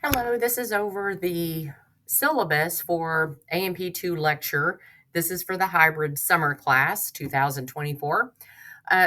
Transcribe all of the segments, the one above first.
Hello, this is over the syllabus for AMP2 lecture. This is for the hybrid summer class 2024.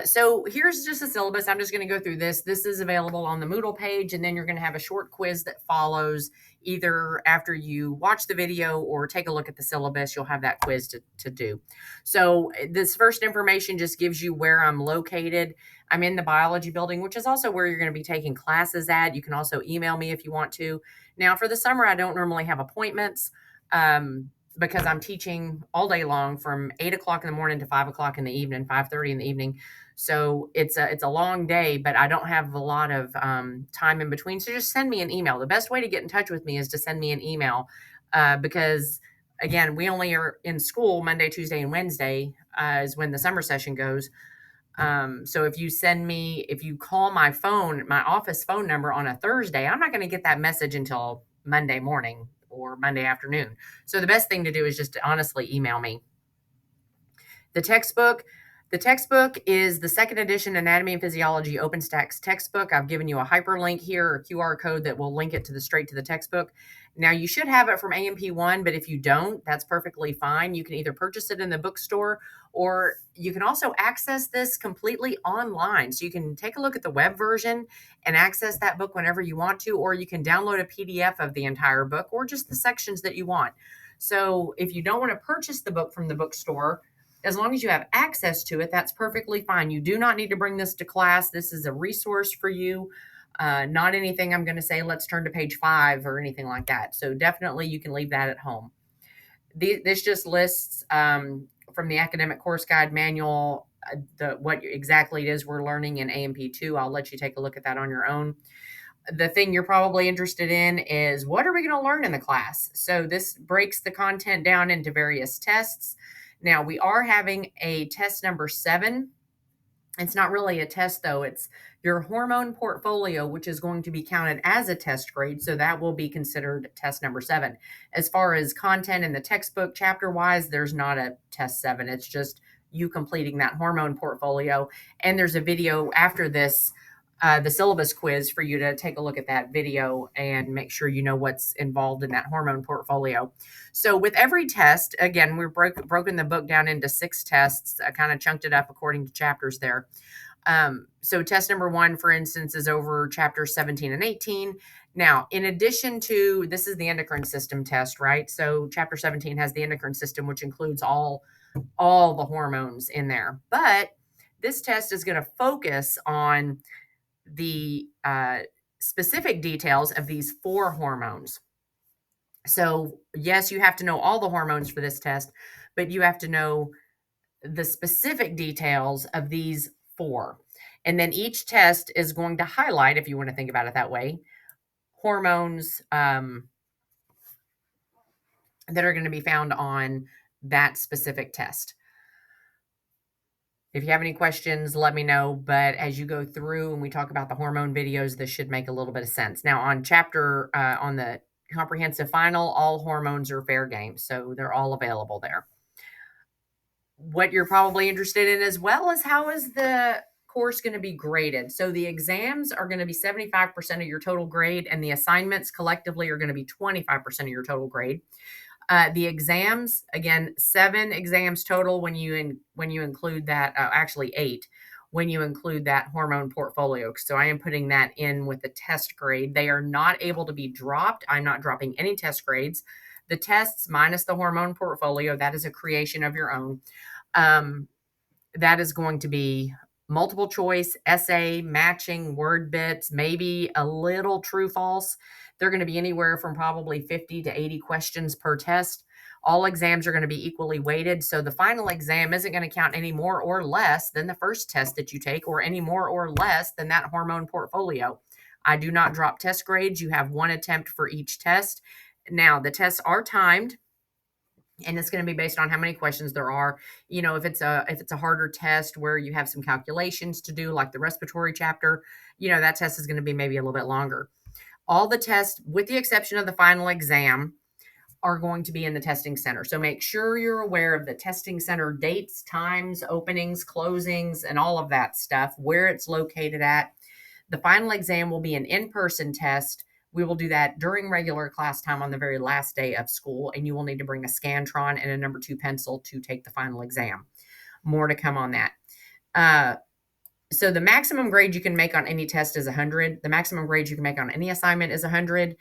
So here's just a syllabus. I'm just going to go through this. This is available on the Moodle page, and then you're going to have a short quiz that follows either after you watch the video or take a look at the syllabus. You'll have that quiz to do. So this first information just gives you where I'm located. I'm in the biology building, which is also where you're going to be taking classes at. You can also email me if you want to. Now, for the summer, I don't normally have appointments. Because I'm teaching all day long from 8 o'clock in the morning to 5 o'clock in the evening, 5:30 in the evening. So it's a long day, but I don't have a lot of time in between. So just send me an email. The best way to get in touch with me is to send me an email because again, we only are in school Monday, Tuesday, and Wednesday is when the summer session goes. So if you call my phone, my office phone number on a Thursday, I'm not going to get that message until Monday morning or Monday afternoon. So the best thing to do is just to honestly email me. The textbook. The textbook is the second edition Anatomy and Physiology OpenStax textbook. I've given you a hyperlink here, a QR code that will link it straight to the textbook. Now, you should have it from AMP1, but if you don't, that's perfectly fine. You can either purchase it in the bookstore or you can also access this completely online. So you can take a look at the web version and access that book whenever you want to, or you can download a PDF of the entire book or just the sections that you want. So if you don't want to purchase the book from the bookstore, as long as you have access to it, that's perfectly fine. You do not need to bring this to class. This is a resource for you. Not anything I'm going to say, let's turn to page 5 or anything like that. So definitely you can leave that at home. This just lists from the academic course guide manual what exactly it is we're learning in AMP2. I'll let you take a look at that on your own. The thing you're probably interested in is what are we going to learn in the class? So this breaks the content down into various tests. Now, we are having a test number 7. It's not really a test, though. It's your hormone portfolio, which is going to be counted as a test grade. So that will be considered test number 7. As far as content in the textbook, chapter wise, there's not a test 7. It's just you completing that hormone portfolio. And there's a video after this the syllabus quiz for you to take a look at that video and make sure you know what's involved in that hormone portfolio. So with every test, again, we've broken the book down into 6 tests. I kind of chunked it up according to chapters there. So test number 1, for instance, is over chapters 17 and 18. Now, in addition to, this is the endocrine system test, right? So chapter 17 has the endocrine system, which includes all the hormones in there. But this test is going to focus on the specific details of these 4 hormones. So, yes, you have to know all the hormones for this test, but you have to know the specific details of these 4. And then each test is going to highlight, if you want to think about it that way, hormones that are going to be found on that specific test. If you have any questions, let me know. But as you go through and we talk about the hormone videos, this should make a little bit of sense. Now, on the comprehensive final, all hormones are fair game. So they're all available there. What you're probably interested in as well is how is the course going to be graded? So the exams are going to be 75% of your total grade, and the assignments collectively are going to be 25% of your total grade. The exams, again, 7 exams total when you include that, actually 8, when you include that hormone portfolio. So I am putting that in with the test grade. They are not able to be dropped. I'm not dropping any test grades. The tests minus the hormone portfolio, that is a creation of your own. That is going to be multiple choice, essay, matching, word bits, maybe a little true false. They're going to be anywhere from probably 50 to 80 questions per test. All exams are going to be equally weighted. So the final exam isn't going to count any more or less than the first test that you take, or any more or less than that hormone portfolio. I do not drop test grades. You have 1 attempt for each test. Now, the tests are timed, and it's going to be based on how many questions there are. You know, if it's a harder test where you have some calculations to do, like the respiratory chapter, that test is going to be maybe a little bit longer. All the tests, with the exception of the final exam, are going to be in the testing center. So make sure you're aware of the testing center dates, times, openings, closings, and all of that stuff, where it's located at. The final exam will be an in-person test We will do that during regular class time on the very last day of school, and you will need to bring a Scantron and a number 2 pencil to take the final exam. More to come on that. So the maximum grade you can make on any test is 100. The maximum grade you can make on any assignment is 100.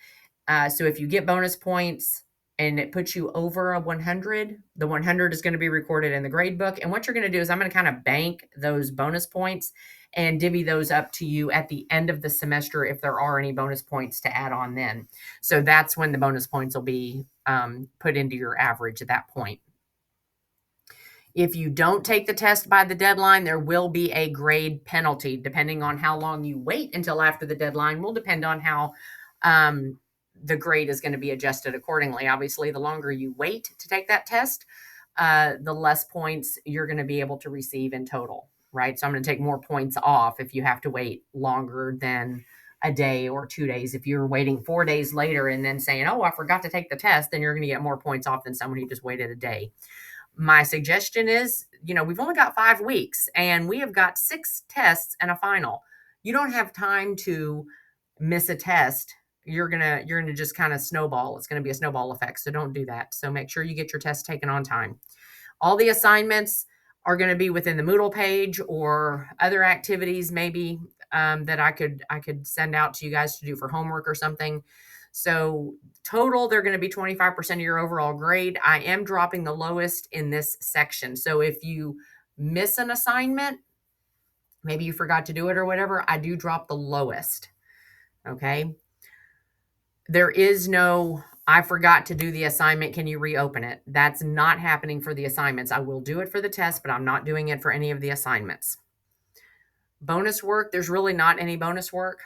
So if you get bonus points and it puts you over a 100, the 100 is going to be recorded in the grade book. And what you're going to do is I'm going to kind of bank those bonus points and divvy those up to you at the end of the semester if there are any bonus points to add on then. So that's when the bonus points will be put into your average at that point. If you don't take the test by the deadline, there will be a grade penalty. Depending on how long you wait until after the deadline will depend on how the grade is going to be adjusted accordingly. Obviously, the longer you wait to take that test, the less points you're going to be able to receive in total, right? So I'm going to take more points off if you have to wait longer than a day or 2 days. If you're waiting 4 days later and then saying, oh, I forgot to take the test, then you're going to get more points off than someone who just waited a day. My suggestion is, we've only got 5 weeks and we have got 6 tests and a final. You don't have time to miss a test. You're going to just kind of snowball. It's going to be a snowball effect. So don't do that. So make sure you get your test taken on time. All the assignments are going to be within the Moodle page or other activities maybe that I could send out to you guys to do for homework or something. So total, they're going to be 25% of your overall grade. I am dropping the lowest in this section. So if you miss an assignment, maybe you forgot to do it or whatever, I do drop the lowest. Okay. There is no, I forgot to do the assignment. Can you reopen it? That's not happening for the assignments. I will do it for the test, but I'm not doing it for any of the assignments. Bonus work, there's really not any bonus work.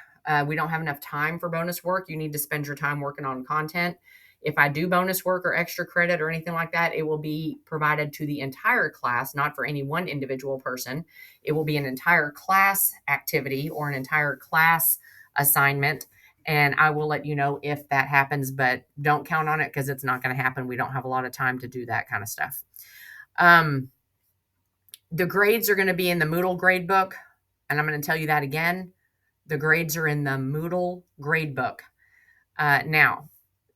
We don't have enough time for bonus work. You need to spend your time working on content. If I do bonus work or extra credit or anything like that, it will be provided to the entire class, not for any one individual person. It will be an entire class activity or an entire class assignment. And I will let you know if that happens, but don't count on it because it's not going to happen. We don't have a lot of time to do that kind of stuff. The grades are going to be in the Moodle grade book. And I'm going to tell you that again. The grades are in the Moodle gradebook. Now,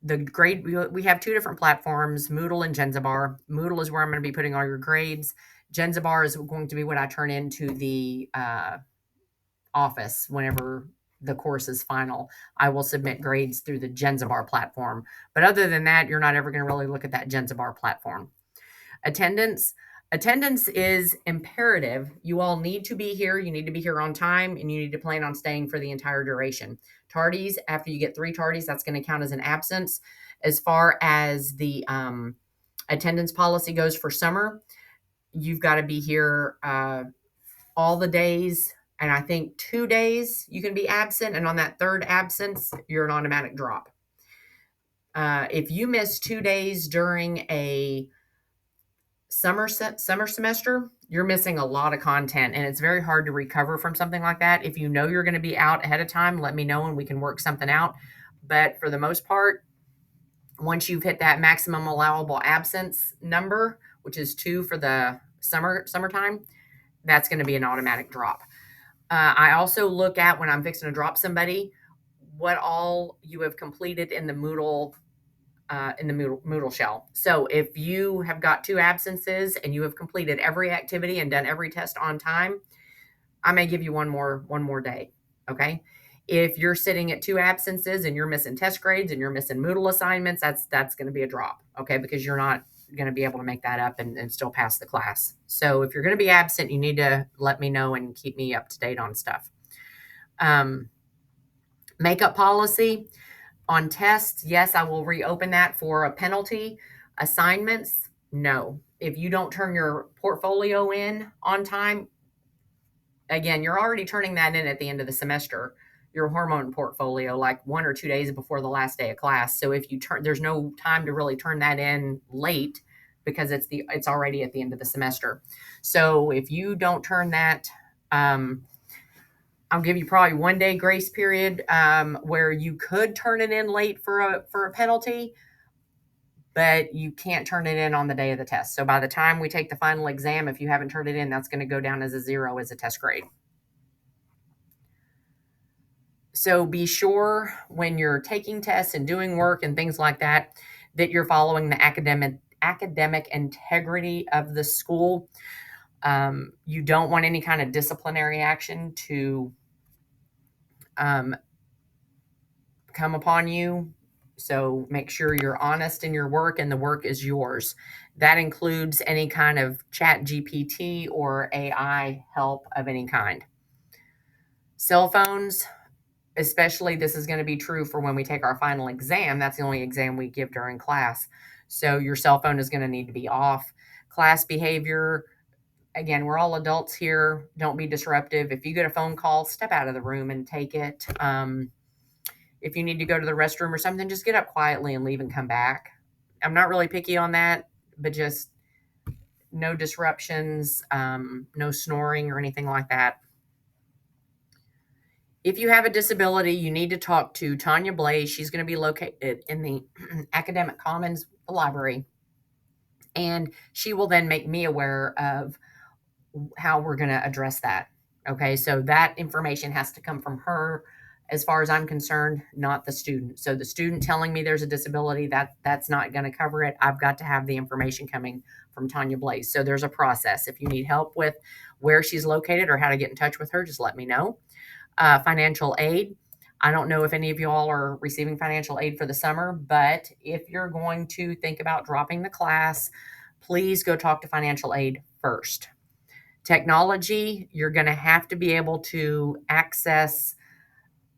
the grade, we have 2 different platforms, Moodle and Genzabar. Moodle is where I'm going to be putting all your grades. Genzabar is going to be what I turn into the office whenever the course is final. I will submit grades through the Genzabar platform. But other than that, you're not ever going to really look at that Genzabar platform. Attendance is imperative. You all need to be here. You need to be here on time, and you need to plan on staying for the entire duration. Tardies, after you get 3 tardies, that's going to count as an absence. As far as the attendance policy goes for summer, you've got to be here all the days, and I think 2 days you can be absent, and on that 3rd absence, you're an automatic drop. If you miss 2 days during a summer semester, you're missing a lot of content, and it's very hard to recover from something like that. If you know you're going to be out ahead of time, let me know and we can work something out. But for the most part, once you've hit that maximum allowable absence number, which is 2 for the summertime, that's going to be an automatic drop. I also look at, when I'm fixing to drop somebody, what all you have completed in the Moodle shell. So if you have got 2 absences and you have completed every activity and done every test on time, I may give you one more day. Okay. If you're sitting at 2 absences and you're missing test grades and you're missing Moodle assignments, that's going to be a drop. Okay. Because you're not going to be able to make that up and still pass the class. So if you're going to be absent, you need to let me know and keep me up to date on stuff. Makeup policy. On tests, yes, I will reopen that for a penalty. Assignments, no. If you don't turn your portfolio in on time, again, you're already turning that in at the end of the semester, your hormone portfolio, like 1 or 2 days before the last day of class. So if you there's no time to really turn that in late because it's already at the end of the semester. So if you don't turn that, I'll give you probably 1 day grace period where you could turn it in late for a penalty, but you can't turn it in on the day of the test. So by the time we take the final exam, if you haven't turned it in, that's going to go down as a 0 as a test grade. So be sure when you're taking tests and doing work and things like that, that you're following the academic integrity of the school. You don't want any kind of disciplinary action to um, come upon you. So make sure you're honest in your work and the work is yours. That includes any kind of chat GPT or AI help of any kind. Cell phones, especially, this is going to be true for when we take our final exam. That's the only exam we give during class. So your cell phone is going to need to be off. Class behavior, again, we're all adults here. Don't be disruptive. If you get a phone call, step out of the room and take it. If you need to go to the restroom or something, just get up quietly and leave and come back. I'm not really picky on that, but just no disruptions, no snoring or anything like that. If you have a disability, you need to talk to Tanya Blaze. She's going to be located in the Academic Commons Library, and she will then make me aware of how we're going to address that. Okay, so that information has to come from her, as far as I'm concerned, not the student. So the student telling me there's a disability, that's not going to cover it. I've got to have the information coming from Tanya Blaze. So there's a process. If you need help with where she's located or how to get in touch with her, just let me know. Financial aid. I don't know if any of y'all are receiving financial aid for the summer, but if you're going to think about dropping the class, please go talk to financial aid first. Technology, you're going to have to be able to access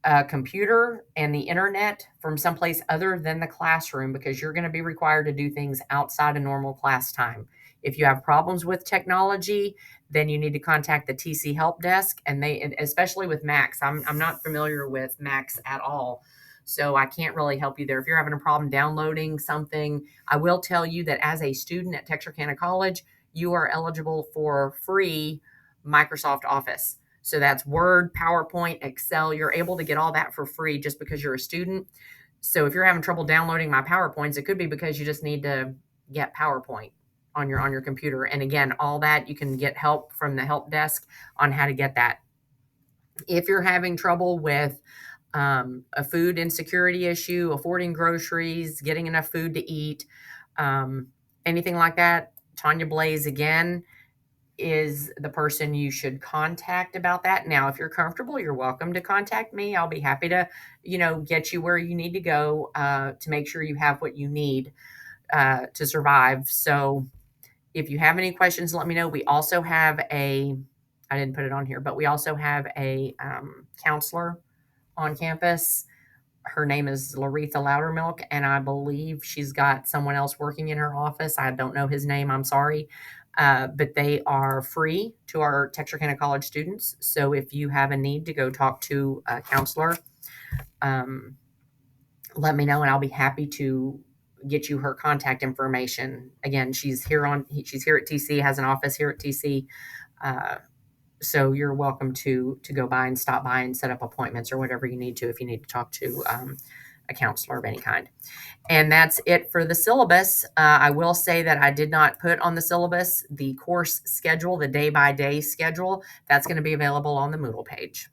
a computer and the internet from someplace other than the classroom, because you're going to be required to do things outside of normal class time. If you have problems with technology, then you need to contact the TC help desk, and they, especially with Macs. I'm not familiar with Macs at all, so I can't really help you there. If you're having a problem downloading something, I will tell you that as a student at Texarkana College, you are eligible for free Microsoft Office. So that's Word, PowerPoint, Excel. You're able to get all that for free just because you're a student. So if you're having trouble downloading my PowerPoints, it could be because you just need to get PowerPoint on your computer. And again, all that you can get help from the help desk on how to get that. If you're having trouble with a food insecurity issue, affording groceries, getting enough food to eat, anything like that, Tanya Blaze again is the person you should contact about that. Now, if you're comfortable, you're welcome to contact me. I'll be happy to, get you where you need to go to make sure you have what you need to survive. So if you have any questions, let me know. We also have I didn't put it on here, but we also have a counselor on campus. Her name is Laretha Loudermilk, and I believe she's got someone else working in her office. I don't know his name. I'm sorry. But they are free to our Texarkana College students. So if you have a need to go talk to a counselor, um, let me know, and I'll be happy to get you her contact information. Again, she's here at TC, has an office here at TC. Uh, so you're welcome to go by and stop by and set up appointments or whatever you need to if you need to talk to a counselor of any kind. And that's it for the syllabus. I will say that I did not put on the syllabus the course schedule, the day by day schedule. That's going to be available on the Moodle page.